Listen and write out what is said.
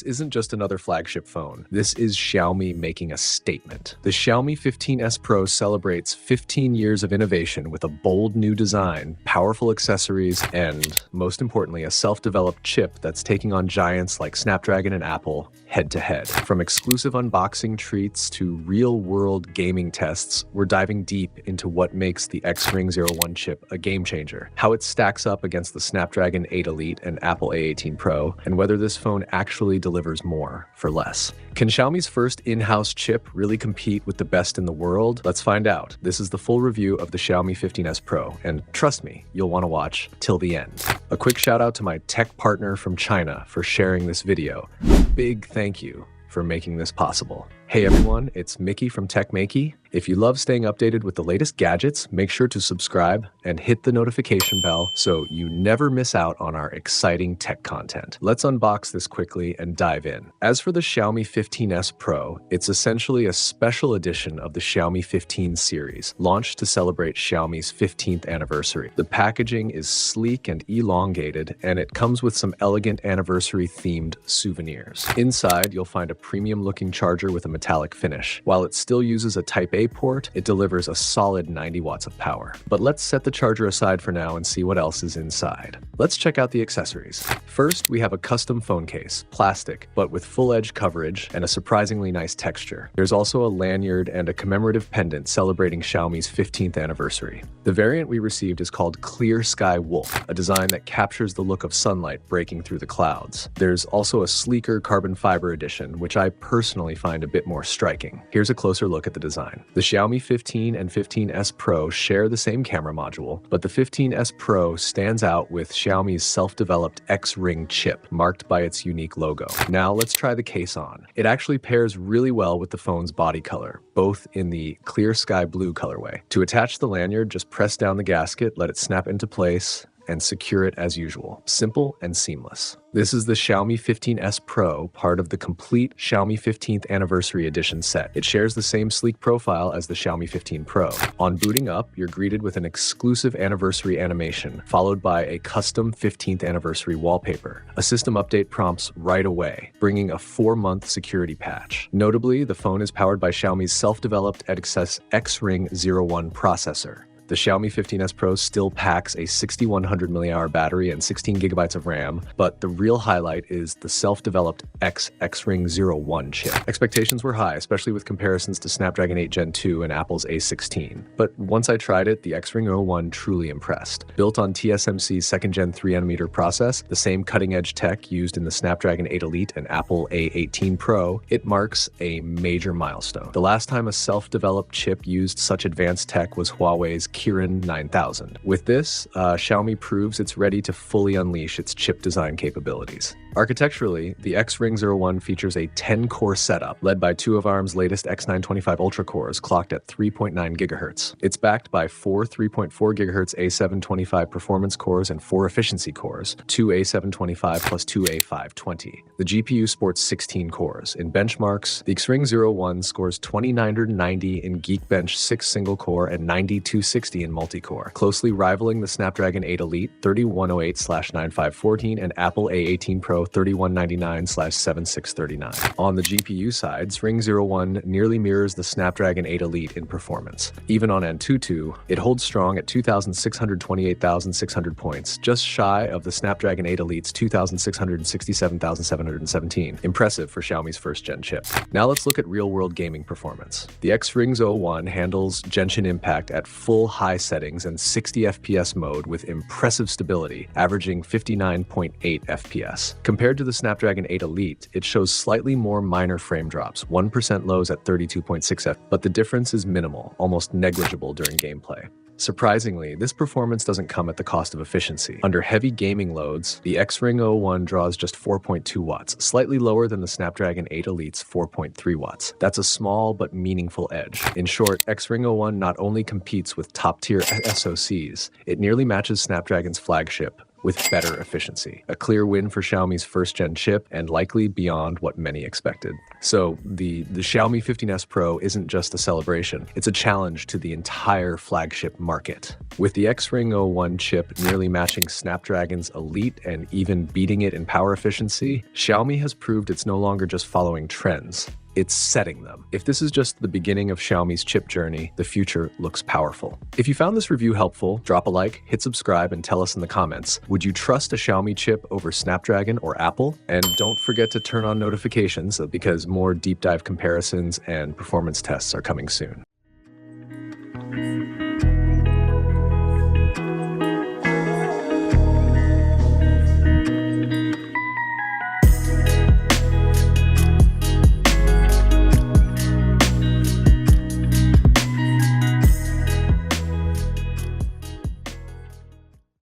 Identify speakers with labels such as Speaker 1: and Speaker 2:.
Speaker 1: isn't just another flagship phone. This is Xiaomi making a statement. The Xiaomi 15s Pro celebrates 15 years of innovation with a bold new design, powerful accessories, and, most importantly, a self-developed chip that's taking on giants like Snapdragon and Apple head-to-head. From exclusive unboxing treats to real-world gaming tests, we're diving deep into what makes the Xring 01 chip a game-changer, how it stacks up against the Snapdragon 8 Elite and Apple A18 Pro, and whether this phone actually delivers more for less. Can Xiaomi's first in-house chip really compete with the best in the world? Let's find out. This is the full review of the Xiaomi 15s Pro, and trust me, you'll want to watch till the end. A quick shout out to my tech partner from China for sharing this video. Big thank you for making this possible. Hey everyone, it's Mickey from TechMakey. If you love staying updated with the latest gadgets, make sure to subscribe and hit the notification bell so you never miss out on our exciting tech content. Let's unbox this quickly and dive in. As for the Xiaomi 15s Pro, it's essentially a special edition of the Xiaomi 15 series, launched to celebrate Xiaomi's 15th anniversary. The packaging is sleek and elongated, and it comes with some elegant anniversary-themed souvenirs. Inside, you'll find a premium-looking charger with a metallic finish. While it still uses a Type-A port, it delivers a solid 90 watts of power. But let's set the charger aside for now and see what else is inside. Let's check out the accessories. First, we have a custom phone case, plastic, but with full-edge coverage and a surprisingly nice texture. There's also a lanyard and a commemorative pendant celebrating Xiaomi's 15th anniversary. The variant we received is called Clear Sky Wolf, a design that captures the look of sunlight breaking through the clouds. There's also a sleeker carbon fiber edition, which I personally find a bit more striking. Here's a closer look at the design. The Xiaomi 15 and 15s Pro share the same camera module, but the 15s Pro stands out with Xiaomi's self-developed Xring chip, marked by its unique logo. Now let's try the case on. It actually pairs really well with the phone's body color, both in the clear sky blue colorway. To attach the lanyard, just press down the gasket, let it snap into place, and secure it as usual. Simple and seamless. This is the Xiaomi 15s Pro, part of the complete Xiaomi 15th Anniversary Edition set. It shares the same sleek profile as the Xiaomi 15 Pro. On booting up, you're greeted with an exclusive anniversary animation, followed by a custom 15th anniversary wallpaper. A system update prompts right away, bringing a 4-month security patch. Notably, the phone is powered by Xiaomi's self-developed Xring 01 processor. The Xiaomi 15s Pro still packs a 6100 mAh battery and 16 GB of RAM, but the real highlight is the self-developed Xring 01 chip. Expectations were high, especially with comparisons to Snapdragon 8 Gen 2 and Apple's A16. But once I tried it, the Xring 01 truly impressed. Built on TSMC's 2nd Gen 3nm process, the same cutting-edge tech used in the Snapdragon 8 Elite and Apple A18 Pro, it marks a major milestone. The last time a self-developed chip used such advanced tech was Huawei's Kirin 9000. With this, Xiaomi proves it's ready to fully unleash its chip design capabilities. Architecturally, the Xring 01 features a 10-core setup led by 2 of ARM's latest X925 Ultra cores clocked at 3.9 GHz. It's backed by 4 3.4 GHz A725 performance cores and 4 efficiency cores, 2 A725 plus 2 A520. The GPU sports 16 cores. In benchmarks, the Xring 01 scores 2990 in Geekbench 6 single-core and 9260 in multi-core, closely rivaling the Snapdragon 8 Elite 3108/9514 and Apple A18 Pro 3199/7639. On the GPU side, Xring 01 nearly mirrors the Snapdragon 8 Elite in performance. Even on Antutu, it holds strong at 2,628,600 points, just shy of the Snapdragon 8 Elite's 2,667,717. Impressive for Xiaomi's first-gen chip. Now let's look at real-world gaming performance. The Xring 01 handles Genshin Impact at full high settings and 60 FPS mode with impressive stability, averaging 59.8 FPS. Compared to the Snapdragon 8 Elite, it shows slightly more minor frame drops, 1% lows at 32.6 FPS, but the difference is minimal, almost negligible during gameplay. Surprisingly, this performance doesn't come at the cost of efficiency. Under heavy gaming loads, the Xring 01 draws just 4.2 watts, slightly lower than the Snapdragon 8 Elite's 4.3 watts. That's a small but meaningful edge. In short, Xring 01 not only competes with top-tier SoCs, it nearly matches Snapdragon's flagship, with better efficiency. A clear win for Xiaomi's first-gen chip and likely beyond what many expected. So the Xiaomi 15s Pro isn't just a celebration, it's a challenge to the entire flagship market. With the Xring 01 chip nearly matching Snapdragon's Elite and even beating it in power efficiency, Xiaomi has proved it's no longer just following trends. It's setting them. If this is just the beginning of Xiaomi's chip journey, the future looks powerful. If you found this review helpful, drop a like, hit subscribe, and tell us in the comments, would you trust a Xiaomi chip over Snapdragon or Apple? And don't forget to turn on notifications because more deep dive comparisons and performance tests are coming soon.